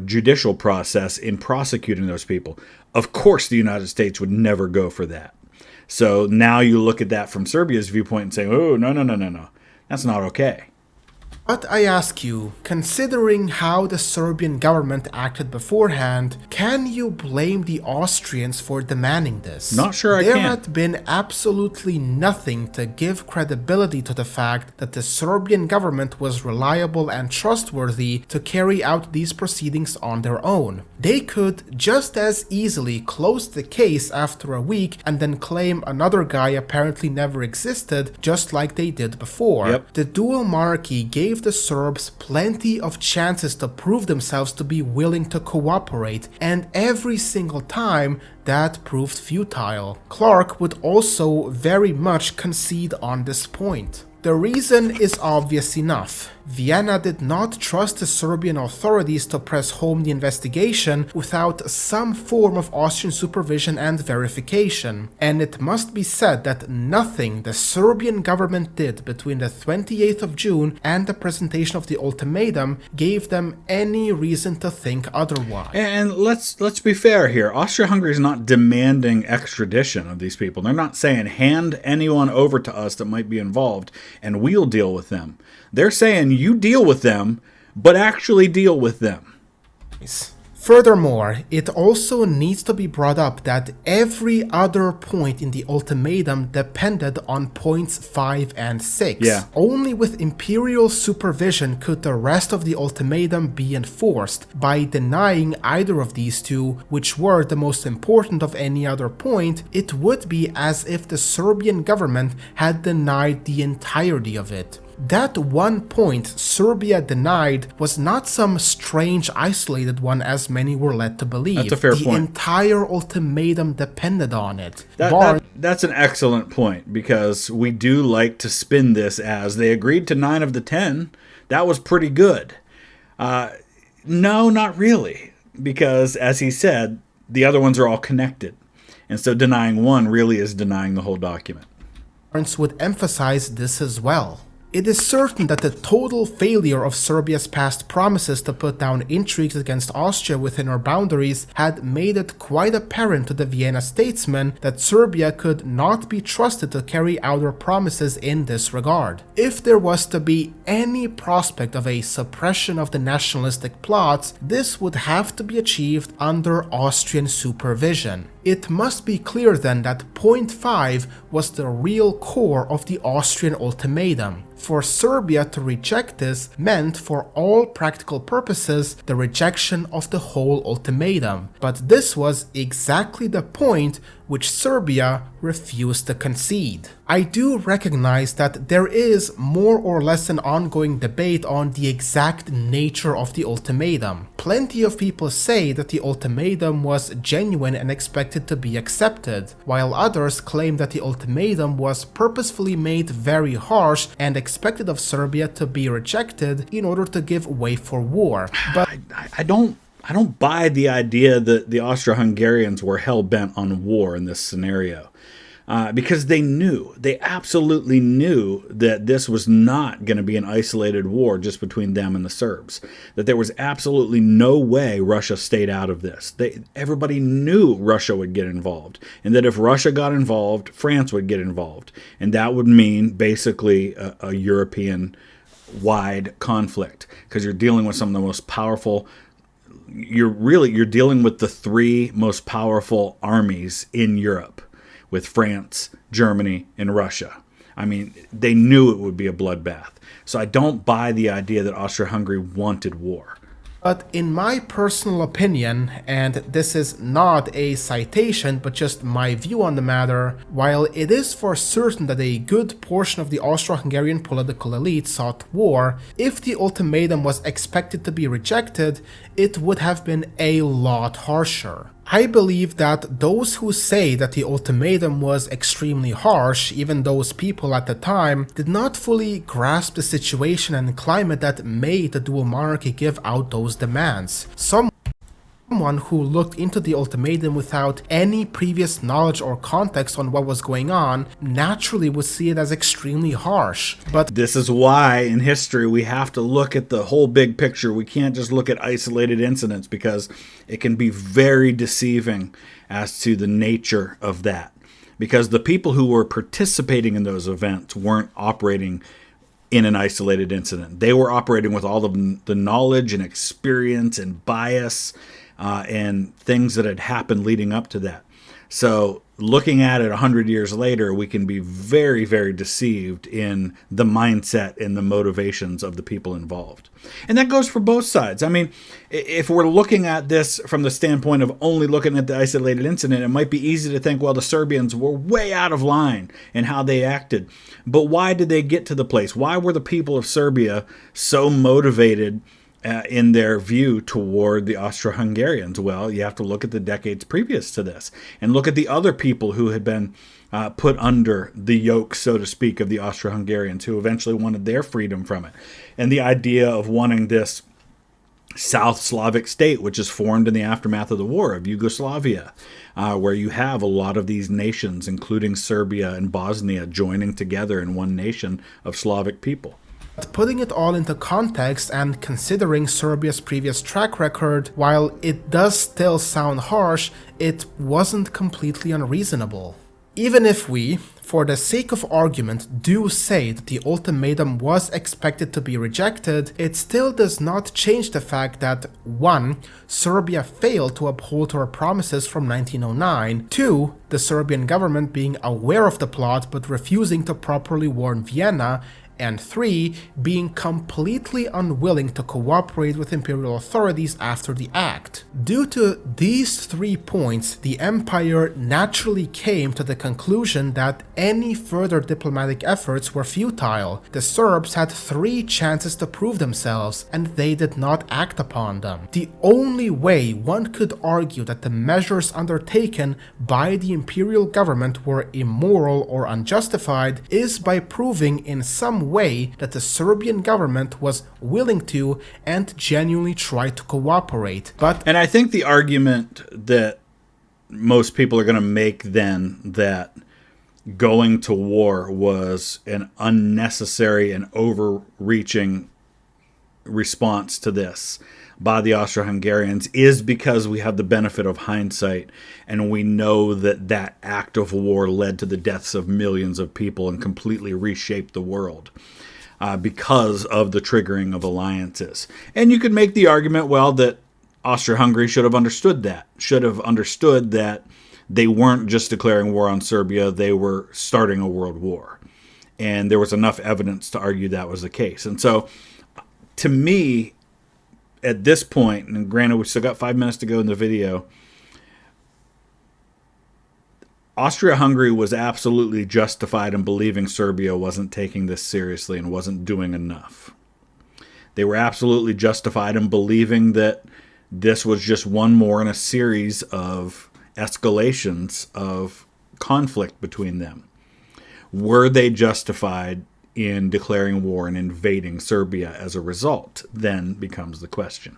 [SPEAKER 1] judicial process in prosecuting those people? Of course, the United States would never go for that. So now you look at that from Serbia's viewpoint and say, oh, no. That's not okay.
[SPEAKER 2] But I ask you, considering how the Serbian government acted beforehand, can you blame the Austrians for demanding this?
[SPEAKER 1] Not sure I can.
[SPEAKER 2] There had been absolutely nothing to give credibility to the fact that the Serbian government was reliable and trustworthy to carry out these proceedings on their own. They could just as easily close the case after a week and then claim another guy apparently never existed, just like they did before.
[SPEAKER 1] Yep.
[SPEAKER 2] The dual monarchy gave the Serbs plenty of chances to prove themselves to be willing to cooperate, and every single time that proved futile. Clark would also very much concede on this point. The reason is obvious enough. Vienna did not trust the Serbian authorities to press home the investigation without some form of Austrian supervision and verification, and it must be said that nothing the Serbian government did between the 28th of June and the presentation of the ultimatum gave them any reason to think otherwise.
[SPEAKER 1] And let's be fair here. Austria-Hungary is not demanding extradition of these people. They're not saying hand anyone over to us that might be involved and we'll deal with them. They're saying you deal with them, but actually deal with them.
[SPEAKER 2] Furthermore, it also needs to be brought up that every other point in the ultimatum depended on points 5 and 6.
[SPEAKER 1] Yeah.
[SPEAKER 2] Only with imperial supervision could the rest of the ultimatum be enforced. By denying either of these two, which were the most important of any other point, it would be as if the Serbian government had denied the entirety of it. That one point Serbia denied was not some strange isolated one as many were led to believe.
[SPEAKER 1] That's a fair point.
[SPEAKER 2] The entire ultimatum depended on it.
[SPEAKER 1] That's an excellent point, because we do like to spin this as they agreed to 9 of the 10. That was pretty good. No, not really, because as he said, the other ones are all connected. And so denying one really is denying the whole document.
[SPEAKER 2] Would emphasize this as well. It is certain that the total failure of Serbia's past promises to put down intrigues against Austria within her boundaries had made it quite apparent to the Vienna statesmen that Serbia could not be trusted to carry out her promises in this regard. If there was to be any prospect of a suppression of the nationalistic plots, this would have to be achieved under Austrian supervision. It must be clear then that point 5 was the real core of the Austrian ultimatum. For Serbia to reject this meant, for all practical purposes, the rejection of the whole ultimatum. But this was exactly the point which Serbia refused to concede. I do recognize that there is more or less an ongoing debate on the exact nature of the ultimatum. Plenty of people say that the ultimatum was genuine and expected to be accepted, while others claim that the ultimatum was purposefully made very harsh and expected of Serbia to be rejected in order to give way for war. But
[SPEAKER 1] I don't buy the idea that the Austro-Hungarians were hell-bent on war in this scenario. Because they absolutely knew that this was not going to be an isolated war just between them and the Serbs. That there was absolutely no way Russia stayed out of this. Everybody knew Russia would get involved. And that if Russia got involved, France would get involved. And that would mean basically a European-wide conflict. Because you're dealing with some of the most powerful... You're dealing with the three most powerful armies in Europe, with France, Germany, and Russia. I mean, they knew it would be a bloodbath. So I don't buy the idea that Austria-Hungary wanted war.
[SPEAKER 2] But in my personal opinion, and this is not a citation but just my view on the matter, while it is for certain that a good portion of the Austro-Hungarian political elite sought war, if the ultimatum was expected to be rejected, it would have been a lot harsher. I believe that those who say that the ultimatum was extremely harsh, even those people at the time, did not fully grasp the situation and climate that made the dual monarchy give out those demands. Someone who looked into the ultimatum without any previous knowledge or context on what was going on naturally would see it as extremely harsh. But
[SPEAKER 1] this is why in history we have to look at the whole big picture. We can't just look at isolated incidents because it can be very deceiving as to the nature of that. Because the people who were participating in those events weren't operating in an isolated incident. They were operating with all of the knowledge and experience and bias and things that had happened leading up to that. So looking at it 100 years later, we can be very, very deceived in the mindset and the motivations of the people involved. And that goes for both sides. I mean, if we're looking at this from the standpoint of only looking at the isolated incident, it might be easy to think, well, the Serbians were way out of line in how they acted. But why did they get to the place? Why were the people of Serbia so motivated in their view toward the Austro-Hungarians? Well, you have to look at the decades previous to this and look at the other people who had been put under the yoke, so to speak, of the Austro-Hungarians, who eventually wanted their freedom from it. And the idea of wanting this South Slavic state, which is formed in the aftermath of the war of Yugoslavia, where you have a lot of these nations, including Serbia and Bosnia, joining together in one nation of Slavic people.
[SPEAKER 2] Putting it all into context and considering Serbia's previous track record, while it does still sound harsh, it wasn't completely unreasonable. Even if we, for the sake of argument, do say that the ultimatum was expected to be rejected, it still does not change the fact that 1. Serbia failed to uphold her promises from 1909, 2. The Serbian government being aware of the plot but refusing to properly warn Vienna, and 3. Being completely unwilling to cooperate with imperial authorities after the act. Due to these 3 points, the empire naturally came to the conclusion that any further diplomatic efforts were futile. The Serbs had 3 chances to prove themselves, and they did not act upon them. The only way one could argue that the measures undertaken by the imperial government were immoral or unjustified is by proving in some way that the Serbian government was willing to and genuinely tried to cooperate.
[SPEAKER 1] And I think the argument that most people are going to make then, that going to war was an unnecessary and overreaching response to this by the Austro-Hungarians, is because we have the benefit of hindsight and we know that that act of war led to the deaths of millions of people and completely reshaped the world because of the triggering of alliances. And you could make the argument, well, that Austria-Hungary should have understood that they weren't just declaring war on Serbia, they were starting a world war. And there was enough evidence to argue that was the case. And so, to me, at this point, and granted we've still got 5 minutes to go in the video, Austria-Hungary was absolutely justified in believing Serbia wasn't taking this seriously and wasn't doing enough. They were absolutely justified in believing that this was just one more in a series of escalations of conflict between them. Were they justified in declaring war and invading Serbia as a result? Then becomes the question.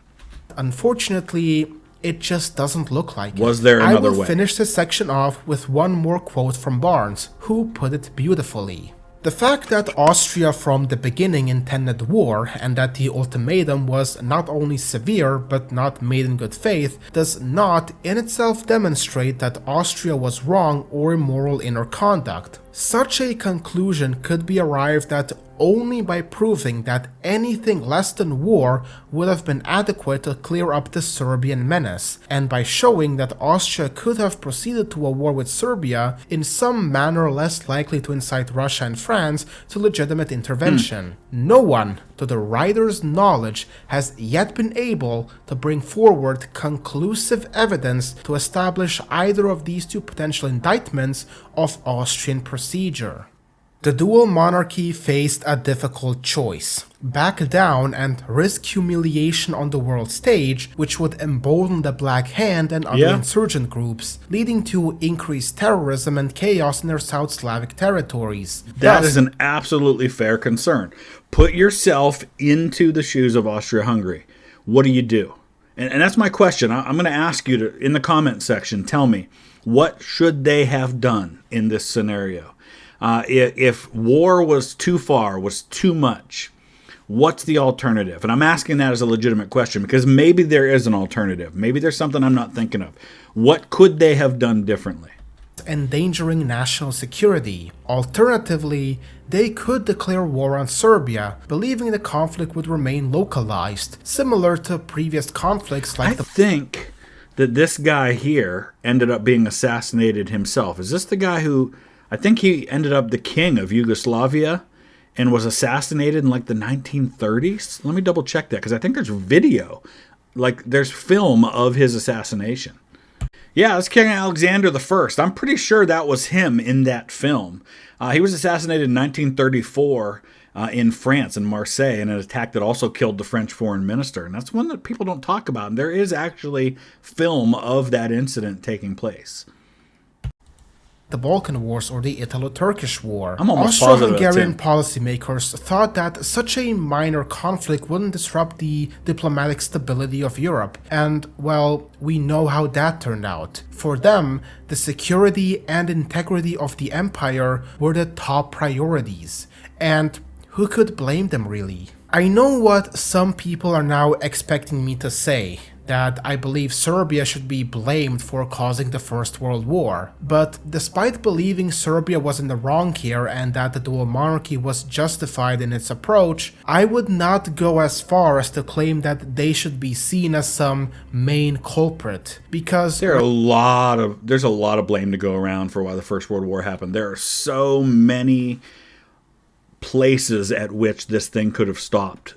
[SPEAKER 2] Unfortunately, it just doesn't look like it.
[SPEAKER 1] Was there another way?
[SPEAKER 2] I will finish this section off with one more quote from Barnes, who put it beautifully. The fact that Austria from the beginning intended war, and that the ultimatum was not only severe but not made in good faith, does not in itself demonstrate that Austria was wrong or immoral in her conduct. Such a conclusion could be arrived at only by proving that anything less than war would have been adequate to clear up the Serbian menace, and by showing that Austria could have proceeded to a war with Serbia in some manner less likely to incite Russia and France to legitimate intervention. No one, to the writer's knowledge, has yet been able to bring forward conclusive evidence to establish either of these two potential indictments of Austrian procedure. The dual monarchy faced a difficult choice: back down and risk humiliation on the world stage, which would embolden the Black Hand and other insurgent groups, leading to increased terrorism and chaos in their South Slavic territories.
[SPEAKER 1] That is an absolutely fair concern. Put yourself into the shoes of Austria-Hungary. What do you do? And that's my question. I'm going to ask you to, in the comment section, tell me, what should they have done in this scenario? If war was too far, was too much, what's the alternative? And I'm asking that as a legitimate question because maybe there is an alternative. Maybe there's something I'm not thinking of. What could they have done differently?
[SPEAKER 2] Endangering national security. Alternatively, they could declare war on Serbia, believing the conflict would remain localized, similar to previous conflicts like
[SPEAKER 1] I think that this guy here ended up being assassinated himself. Is this the guy who... I think he ended up the king of Yugoslavia and was assassinated in like the 1930s. Let me double check that because I think there's video. Like there's film of his assassination. Yeah, that's King Alexander I. I'm pretty sure that was him in that film. He was assassinated in 1934 in France, in Marseille, in an attack that also killed the French foreign minister. And that's one that people don't talk about. And there is actually film of that incident taking place.
[SPEAKER 2] The Balkan Wars or the Italo-Turkish War.
[SPEAKER 1] I'm almost positive
[SPEAKER 2] Austro-Hungarian policymakers thought that such a minor conflict wouldn't disrupt the diplomatic stability of Europe, and, well, we know how that turned out. For them, the security and integrity of the empire were the top priorities, and who could blame them really? I know what some people are now expecting me to say, that I believe Serbia should be blamed for causing the First World War. But despite believing Serbia was in the wrong here and that the dual monarchy was justified in its approach, I would not go as far as to claim that they should be seen as some main culprit, because
[SPEAKER 1] there's a lot of blame to go around for why the First World War happened. There are so many places at which this thing could have stopped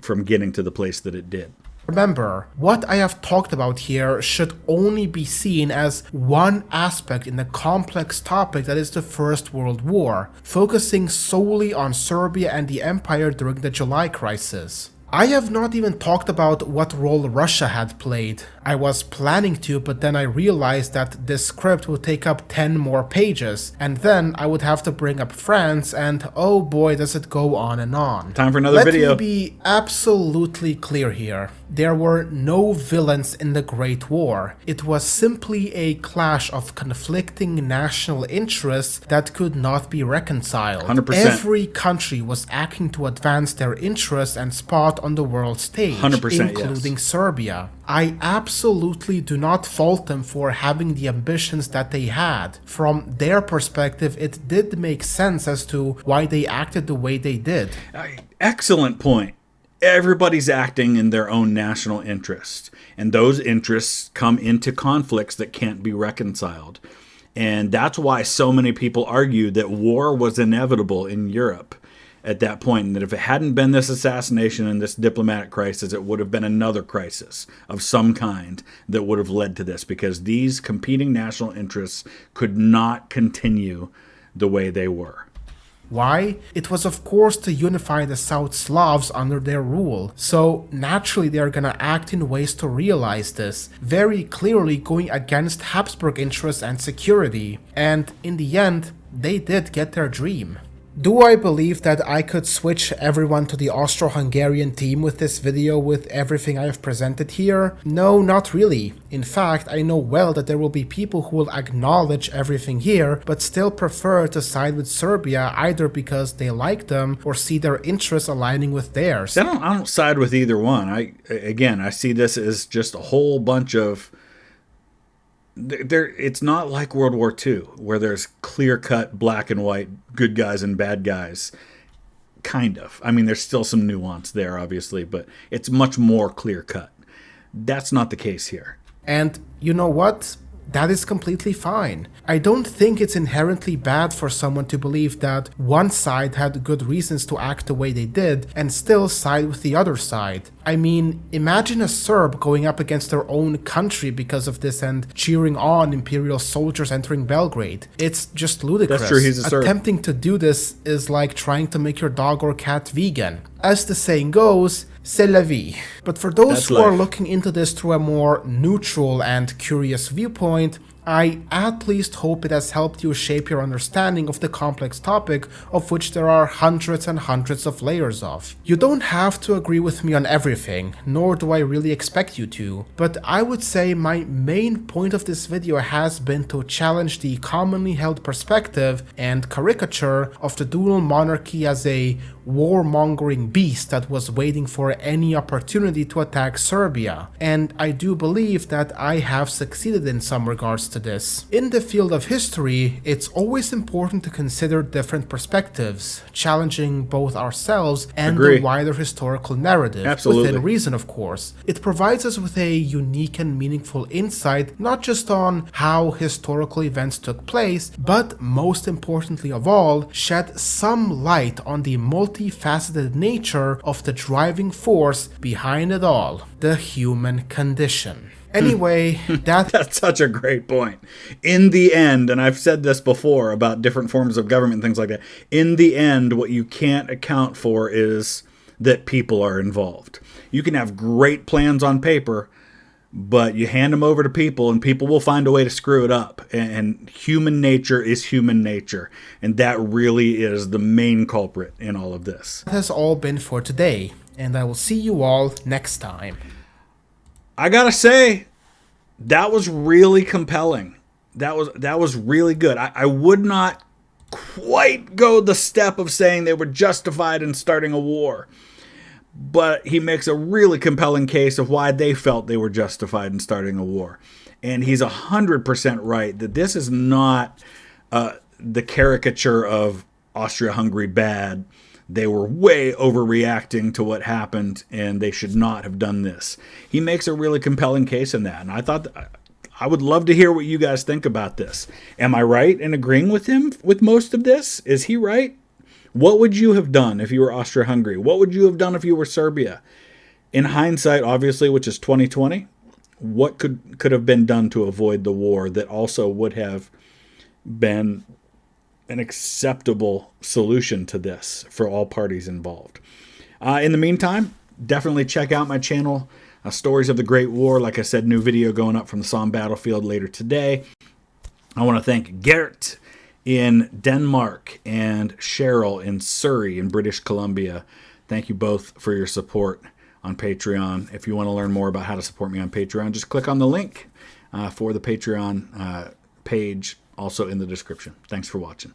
[SPEAKER 1] from getting to the place that it did.
[SPEAKER 2] Remember, what I have talked about here should only be seen as one aspect in the complex topic that is the First World War, focusing solely on Serbia and the empire during the July crisis. I have not even talked about what role Russia had played. I was planning to, but then I realized that this script would take up 10 more pages, and then I would have to bring up France, and oh boy does it go on and on.
[SPEAKER 1] Time for another video.
[SPEAKER 2] Let me be absolutely clear here. There were no villains in the Great War. It was simply a clash of conflicting national interests that could not be reconciled.
[SPEAKER 1] 100%.
[SPEAKER 2] Every country was acting to advance their interests and spot on the world stage,
[SPEAKER 1] 100%,
[SPEAKER 2] including
[SPEAKER 1] yes.
[SPEAKER 2] Serbia. I absolutely do not fault them for having the ambitions that they had. From their perspective, it did make sense as to why they acted the way they did.
[SPEAKER 1] Excellent point. Everybody's acting in their own national interest, and those interests come into conflicts that can't be reconciled. And that's why so many people argue that war was inevitable in Europe. at that point, and that if it hadn't been this assassination and this diplomatic crisis, it would have been another crisis of some kind that would have led to this, because these competing national interests could not continue the way they were.
[SPEAKER 2] Why? It was of course to unify the South Slavs under their rule, so naturally they are gonna act in ways to realize this, very clearly going against Habsburg interests and security, and in the end, they did get their dream. Do I believe that I could switch everyone to the Austro-Hungarian team with this video with everything I have presented here? No, not really. In fact, I know well that there will be people who will acknowledge everything here, but still prefer to side with Serbia either because they like them or see their interests aligning with theirs.
[SPEAKER 1] I don't side with either one. I see this as just a whole bunch of... It's not like World War II, where there's clear-cut black and white good guys and bad guys. Kind of. I mean, there's still some nuance there, obviously, but it's much more clear-cut. That's not the case here.
[SPEAKER 2] And you know what? That is completely fine. I don't think it's inherently bad for someone to believe that one side had good reasons to act the way they did and still side with the other side. I mean, imagine a Serb going up against their own country because of this and cheering on Imperial soldiers entering Belgrade. It's just ludicrous.
[SPEAKER 1] That's true, he's a Serb.
[SPEAKER 2] Attempting to do this is like trying to make your dog or cat vegan. As the saying goes, c'est la vie. But for those who are looking into this through a more neutral and curious viewpoint, I at least hope it has helped you shape your understanding of the complex topic of which there are hundreds and hundreds of layers of. You don't have to agree with me on everything, nor do I really expect you to, but I would say my main point of this video has been to challenge the commonly held perspective and caricature of the dual monarchy as a warmongering beast that was waiting for any opportunity to attack Serbia, and I do believe that I have succeeded in some regards to this. In the field of history, it's always important to consider different perspectives, challenging both ourselves and the wider historical narrative, within reason of course. It provides us with a unique and meaningful insight, not just on how historical events took place, but most importantly of all, shed some light on the multifaceted nature of the driving force behind it all, the human condition. Anyway,
[SPEAKER 1] that's such a great point. In the end, and I've said this before about different forms of government and things like that, in the end, what you can't account for is that people are involved. You can have great plans on paper, but you hand them over to people and people will find a way to screw it up. And human nature is human nature. And that really is the main culprit in all of this.
[SPEAKER 2] That has all been for today, and I will see you all next time.
[SPEAKER 1] I gotta say, that was really compelling. That was really good. I would not quite go the step of saying they were justified in starting a war, but he makes a really compelling case of why they felt they were justified in starting a war. And he's 100% right that this is not the caricature of Austria-Hungary bad. They were way overreacting to what happened, and they should not have done this. He makes a really compelling case in that, and I thought I would love to hear what you guys think about this. Am I right in agreeing with him with most of this? Is he right? What would you have done if you were Austria-Hungary? What would you have done if you were Serbia? In hindsight, obviously, which is 2020, what could have been done to avoid the war that also would have been an acceptable solution to this for all parties involved? In the meantime, definitely check out my channel, Stories of the Great War. Like I said, new video going up from the Somme battlefield later today. I want to thank Gert in Denmark and Cheryl in Surrey in British Columbia. Thank you both for your support on Patreon. If you want to learn more about how to support me on Patreon, just click on the link for the Patreon page, also in the description. Thanks for watching.